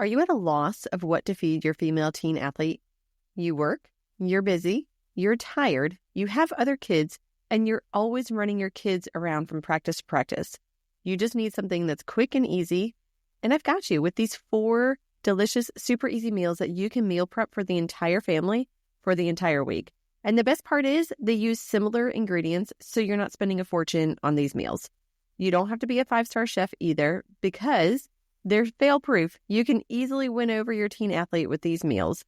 Are you at a loss of what to feed your female teen athlete? You work, you're busy, you're tired, you have other kids, and you're always running your kids around from practice to practice. You just need something that's quick and easy, and I've got you with these 4 delicious, super easy meals that you can meal prep for the entire family for the entire week. And the best part is they use similar ingredients, so you're not spending a fortune on these meals. You don't have to be a 5-star chef either, because they're fail-proof. You can easily win over your teen athlete with these meals.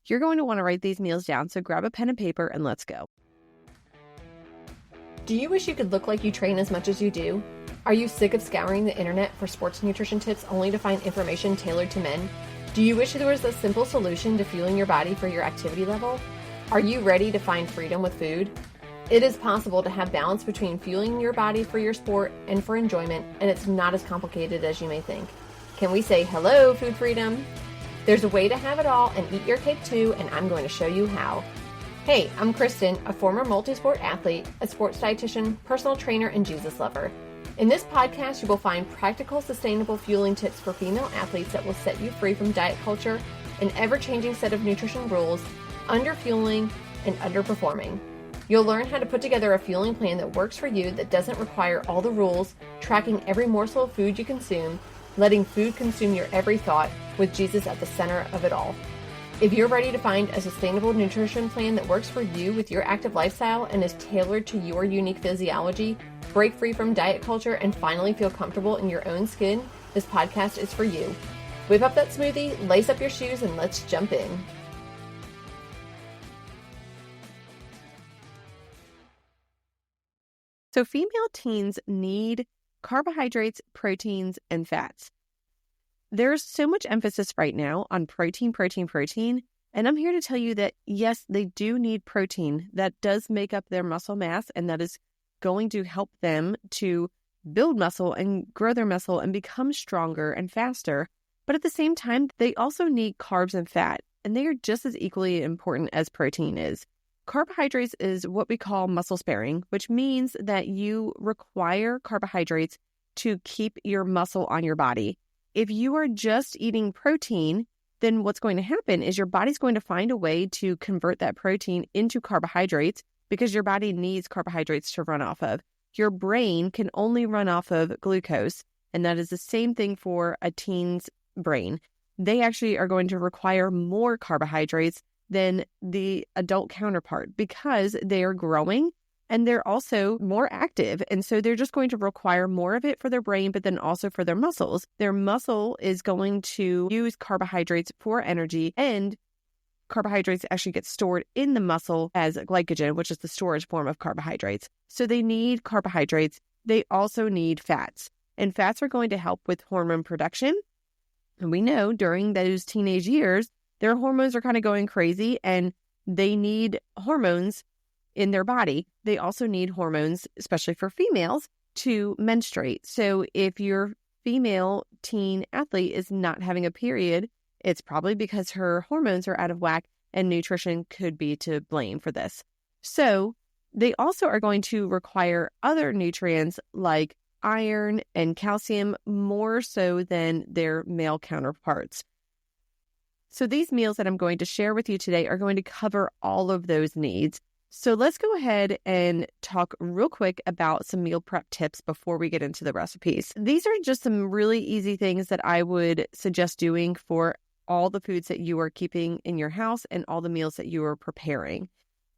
You're going to want to write these meals down, so grab a pen and paper and let's go. Do you wish you could look like you train as much as you do? Are you sick of scouring the internet for sports nutrition tips only to find information tailored to men? Do you wish there was a simple solution to fueling your body for your activity level? Are you ready to find freedom with food? It is possible to have balance between fueling your body for your sport and for enjoyment, and it's not as complicated as you may think. Can we say hello, food freedom? There's a way to have it all and eat your cake too, and I'm going to show you how. Hey, I'm Kristen, a former multi-sport athlete, a sports dietitian, personal trainer, and Jesus lover. In this podcast, you will find practical, sustainable fueling tips for female athletes that will set you free from diet culture, an ever-changing set of nutrition rules, under-fueling, and underperforming. You'll learn how to put together a fueling plan that works for you, that doesn't require all the rules, tracking every morsel of food you consume, letting food consume your every thought, with Jesus at the center of it all. If you're ready to find a sustainable nutrition plan that works for you with your active lifestyle and is tailored to your unique physiology, break free from diet culture, and finally feel comfortable in your own skin, this podcast is for you. Whip up that smoothie, lace up your shoes, and let's jump in. So female teens need carbohydrates, proteins, and fats. There's so much emphasis right now on protein, and I'm here to tell you that yes, they do need protein. That does make up their muscle mass, and that is going to help them to build muscle and grow their muscle and become stronger and faster. But at the same time, they also need carbs and fat, and they are just as equally important as protein is. Carbohydrates is what we call muscle sparing, which means that you require carbohydrates to keep your muscle on your body. If you are just eating protein, then what's going to happen is your body's going to find a way to convert that protein into carbohydrates, because your body needs carbohydrates to run off of. Your brain can only run off of glucose, and that is the same thing for a teen's brain. They actually are going to require more carbohydrates than the adult counterpart, because they are growing and they're also more active. And so they're just going to require more of it for their brain, but then also for their muscles. Their muscle is going to use carbohydrates for energy, and carbohydrates actually get stored in the muscle as glycogen, which is the storage form of carbohydrates. So they need carbohydrates. They also need fats, and fats are going to help with hormone production. And we know during those teenage years, their hormones are kind of going crazy, and they need hormones in their body. They also need hormones, especially for females, to menstruate. So if your female teen athlete is not having a period, it's probably because her hormones are out of whack, and nutrition could be to blame for this. So they also are going to require other nutrients like iron and calcium, more so than their male counterparts. So these meals that I'm going to share with you today are going to cover all of those needs. So let's go ahead and talk real quick about some meal prep tips before we get into the recipes. These are just some really easy things that I would suggest doing for all the foods that you are keeping in your house and all the meals that you are preparing.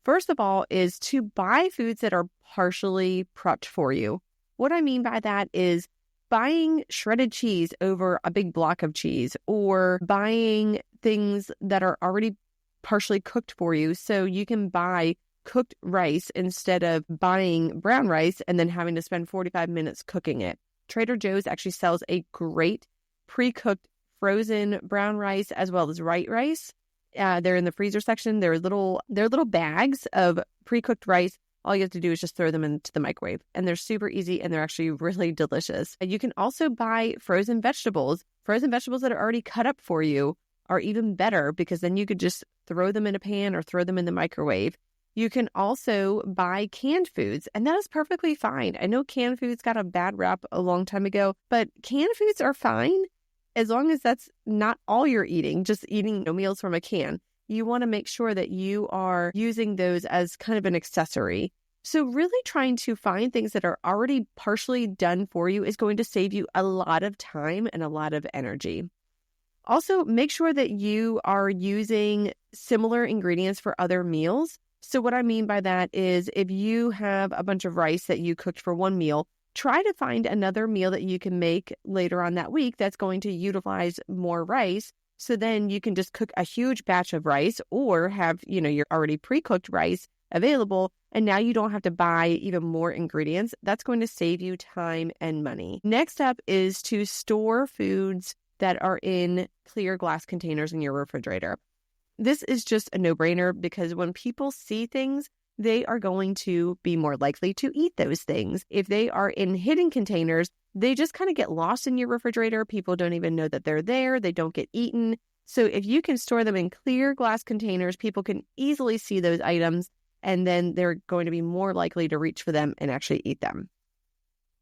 First of all is to buy foods that are partially prepped for you. What I mean by that is buying shredded cheese over a big block of cheese, or buying things that are already partially cooked for you, so you can buy cooked rice instead of buying brown rice and then having to spend 45 minutes cooking it. Trader Joe's actually sells a great pre-cooked frozen brown rice as well as white rice. They're in the freezer section. They're little bags of pre-cooked rice. All you have to do is just throw them into the microwave, and they're super easy, and they're actually really delicious. And you can also buy frozen vegetables. Frozen vegetables that are already cut up for you are even better, because then you could just throw them in a pan or throw them in the microwave. You can also buy canned foods, and that is perfectly fine. I know canned foods got a bad rap a long time ago, but canned foods are fine. as long as that's not all you're eating, just eating meals from a can, you want to make sure that you are using those as kind of an accessory. So really trying to find things that are already partially done for you is going to save you a lot of time and a lot of energy. Also, make sure that you are using similar ingredients for other meals. So what I mean by that is if you have a bunch of rice that you cooked for one meal, try to find another meal that you can make later on that week that's going to utilize more rice. So then you can just cook a huge batch of rice or have, your already pre-cooked rice available. And now you don't have to buy even more ingredients. That's going to save you time and money. Next up is to store foods that are in clear glass containers in your refrigerator. This is just a no-brainer because when people see things, they are going to be more likely to eat those things. If they are in hidden containers, they just kind of get lost in your refrigerator. People don't even know that they're there. They don't get eaten. So if you can store them in clear glass containers, people can easily see those items, and then they're going to be more likely to reach for them and actually eat them.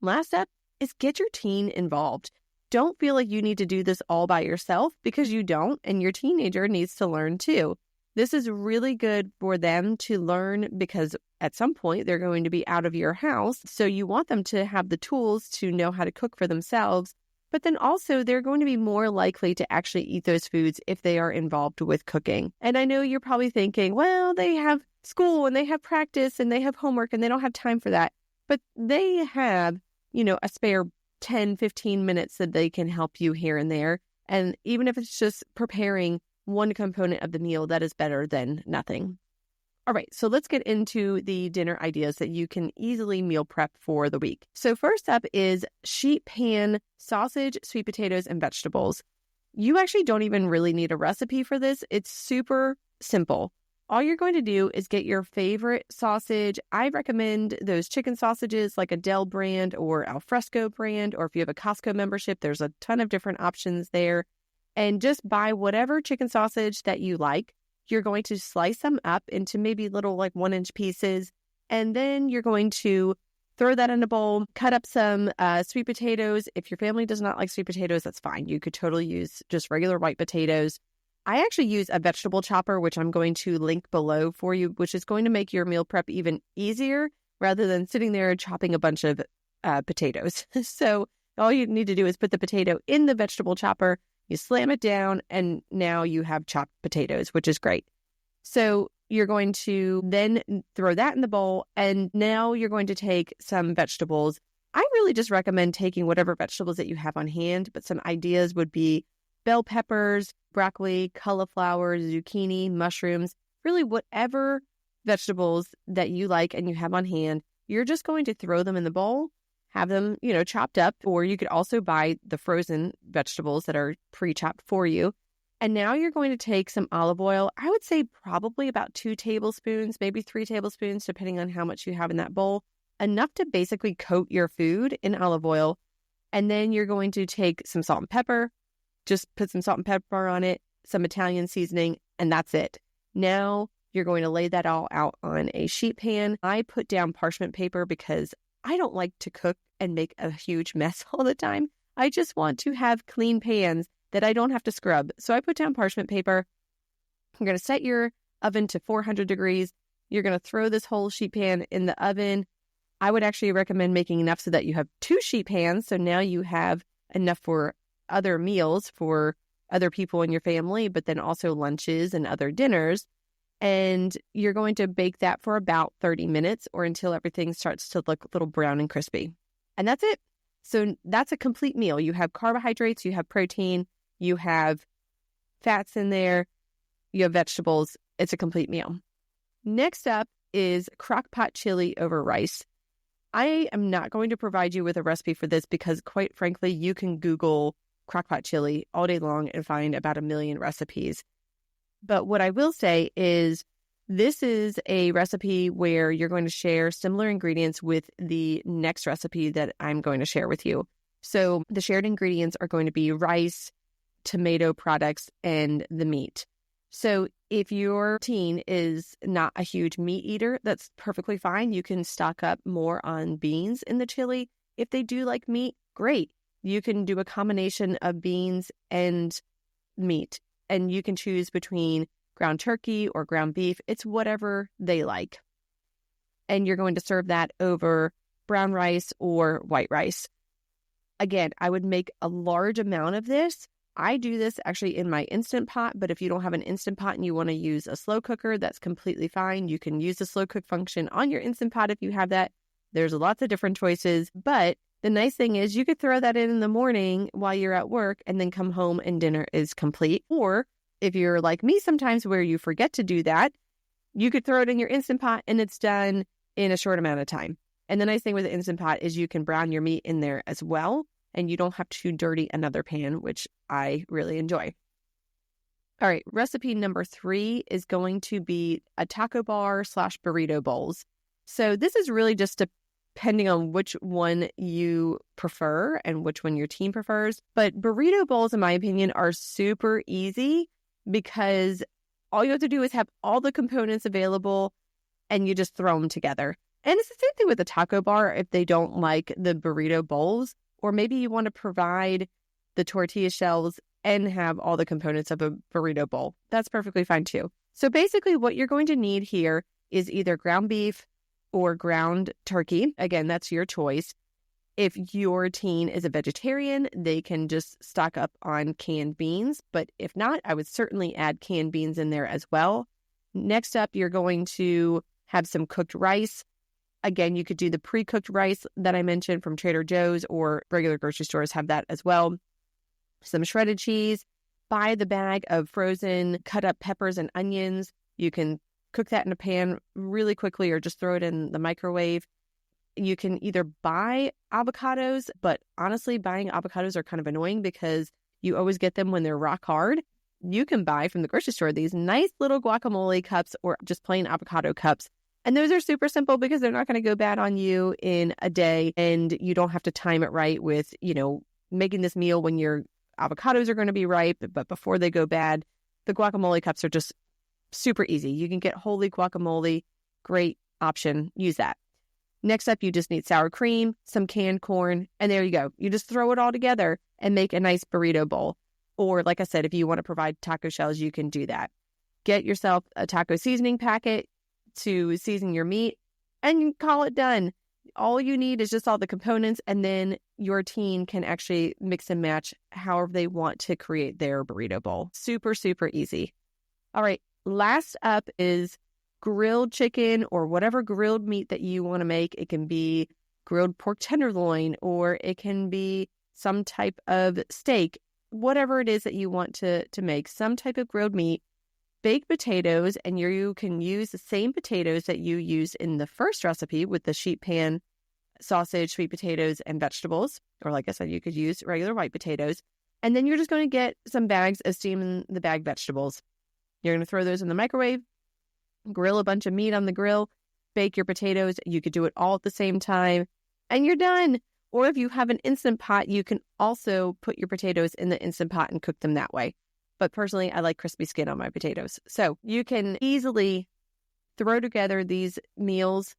Last step is get your teen involved. Don't feel like you need to do this all by yourself because you don't, and your teenager needs to learn too. This is really good for them to learn because at some point they're going to be out of your house. So you want them to have the tools to know how to cook for themselves. But then also they're going to be more likely to actually eat those foods if they are involved with cooking. And I know you're probably thinking, well, they have school and they have practice and they have homework and they don't have time for that. But they have, a spare 10, 15 minutes that they can help you here and there. And even if it's just preparing one component of the meal, that is better than nothing. All right, so let's get into the dinner ideas that you can easily meal prep for the week. So first up is sheet pan sausage, sweet potatoes, and vegetables. You actually don't even really need a recipe for this. It's super simple. All you're going to do is get your favorite sausage. I recommend those chicken sausages like a Del brand or Alfresco brand, or if you have a Costco membership, there's a ton of different options there. And just buy whatever chicken sausage that you like. You're going to slice them up into maybe little 1-inch pieces. And then you're going to throw that in a bowl, cut up some sweet potatoes. If your family does not like sweet potatoes, that's fine. You could totally use just regular white potatoes. I actually use a vegetable chopper, which I'm going to link below for you, which is going to make your meal prep even easier rather than sitting there chopping a bunch of potatoes. So all you need to do is put the potato in the vegetable chopper. You slam it down, and now you have chopped potatoes, which is great. So you're going to then throw that in the bowl, and now you're going to take some vegetables. I really just recommend taking whatever vegetables that you have on hand, but some ideas would be bell peppers, broccoli, cauliflower, zucchini, mushrooms, really whatever vegetables that you like and you have on hand. You're just going to throw them in the bowl. Have them, chopped up, or you could also buy the frozen vegetables that are pre-chopped for you. And now you're going to take some olive oil. I would say probably about 2 tablespoons, maybe 3 tablespoons, depending on how much you have in that bowl, enough to basically coat your food in olive oil. And then you're going to take some salt and pepper, just put some salt and pepper on it, some Italian seasoning, and that's it. Now you're going to lay that all out on a sheet pan. I put down parchment paper because I don't like to cook and make a huge mess all the time. I just want to have clean pans that I don't have to scrub. So I put down parchment paper. You're going to set your oven to 400 degrees. You're going to throw this whole sheet pan in the oven. I would actually recommend making enough so that you have 2 sheet pans. So now you have enough for other meals for other people in your family, but then also lunches and other dinners. And you're going to bake that for about 30 minutes or until everything starts to look a little brown and crispy. And that's it. So that's a complete meal. You have carbohydrates, you have protein, you have fats in there, you have vegetables. It's a complete meal. Next up is crock-pot chili over rice. I am not going to provide you with a recipe for this because, quite frankly, you can Google crock-pot chili all day long and find about 1 million recipes. But what I will say is this is a recipe where you're going to share similar ingredients with the next recipe that I'm going to share with you. So the shared ingredients are going to be rice, tomato products, and the meat. So if your teen is not a huge meat eater, that's perfectly fine. You can stock up more on beans in the chili. If they do like meat, great. You can do a combination of beans and meat, and you can choose between ground turkey or ground beef. It's whatever they like. And you're going to serve that over brown rice or white rice. Again, I would make a large amount of this. I do this actually in my Instant Pot, but if you don't have an Instant Pot and you want to use a slow cooker, that's completely fine. You can use the slow cook function on your Instant Pot if you have that. There's lots of different choices, but the nice thing is you could throw that in the morning while you're at work and then come home and dinner is complete. Or if you're like me sometimes where you forget to do that, you could throw it in your Instant Pot and it's done in a short amount of time. And the nice thing with the Instant Pot is you can brown your meat in there as well, and you don't have to dirty another pan, which I really enjoy. All right, recipe number 3 is going to be a taco bar / burrito bowls. So this is really just depending on which one you prefer and which one your team prefers. But burrito bowls, in my opinion, are super easy because all you have to do is have all the components available and you just throw them together. And it's the same thing with a taco bar if they don't like the burrito bowls, or maybe you want to provide the tortilla shells and have all the components of a burrito bowl. That's perfectly fine too. So basically what you're going to need here is either ground beef or ground turkey. Again, that's your choice. If your teen is a vegetarian, they can just stock up on canned beans. But if not, I would certainly add canned beans in there as well. Next up, you're going to have some cooked rice. Again, you could do the pre-cooked rice that I mentioned from Trader Joe's, or regular grocery stores have that as well. Some shredded cheese. Buy the bag of frozen cut up peppers and onions. You can cook that in a pan really quickly or just throw it in the microwave. You can either buy avocados, but honestly, buying avocados are kind of annoying because you always get them when they're rock hard. You can buy from the grocery store these nice little guacamole cups or just plain avocado cups. And those are super simple because they're not going to go bad on you in a day, and you don't have to time it right with, making this meal when your avocados are going to be ripe, but before they go bad. The guacamole cups are just super easy. You can get wholly guacamole. Great option. Use that. Next up, you just need sour cream, some canned corn, and there you go. You just throw it all together and make a nice burrito bowl. Or like I said, if you want to provide taco shells, you can do that. Get yourself a taco seasoning packet to season your meat and you call it done. All you need is just all the components, and then your team can actually mix and match however they want to create their burrito bowl. Super, super easy. All right, last up is grilled chicken or whatever grilled meat that you want to make. It can be grilled pork tenderloin, or it can be some type of steak, whatever it is that you want to make, some type of grilled meat. Baked potatoes, and you can use the same potatoes that you used in the first recipe with the sheet pan sausage, sweet potatoes, and vegetables. Or like I said, you could use regular white potatoes. And then you're just going to get some bags of steam in the bag vegetables. You're going to throw those in the microwave, grill a bunch of meat on the grill, bake your potatoes. You could do it all at the same time, and you're done. Or if you have an Instant Pot, you can also put your potatoes in the Instant Pot and cook them that way. But personally, I like crispy skin on my potatoes. So you can easily throw together these meals.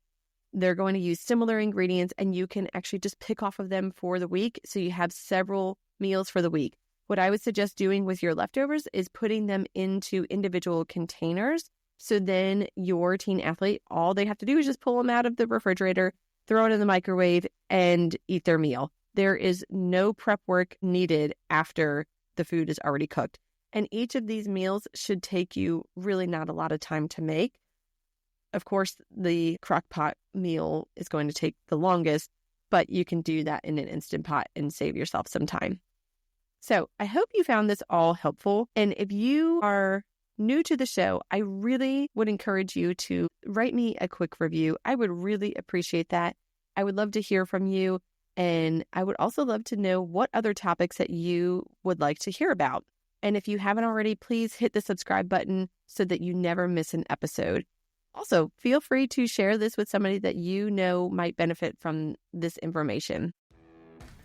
They're going to use similar ingredients, and you can actually just pick off of them for the week. So you have several meals for the week. What I would suggest doing with your leftovers is putting them into individual containers. So then your teen athlete, all they have to do is just pull them out of the refrigerator, throw it in the microwave, and eat their meal. There is no prep work needed after the food is already cooked. And each of these meals should take you really not a lot of time to make. Of course, the crock pot meal is going to take the longest, but you can do that in an Instant Pot and save yourself some time. So I hope you found this all helpful. And if you are new to the show, I really would encourage you to write me a quick review. I would really appreciate that. I would love to hear from you. And I would also love to know what other topics that you would like to hear about. And if you haven't already, please hit the subscribe button so that you never miss an episode. Also, feel free to share this with somebody that you know might benefit from this information.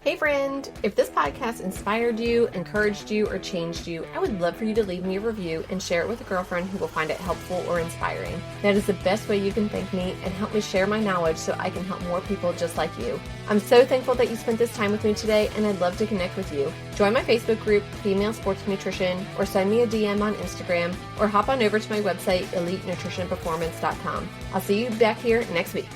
Hey friend, if this podcast inspired you, encouraged you, or changed you, I would love for you to leave me a review and share it with a girlfriend who will find it helpful or inspiring. That is the best way you can thank me and help me share my knowledge so I can help more people just like you. I'm so thankful that you spent this time with me today, and I'd love to connect with you. Join my Facebook group, Female Sports Nutrition, or send me a DM on Instagram, or hop on over to my website, EliteNutritionPerformance.com. I'll see you back here next week.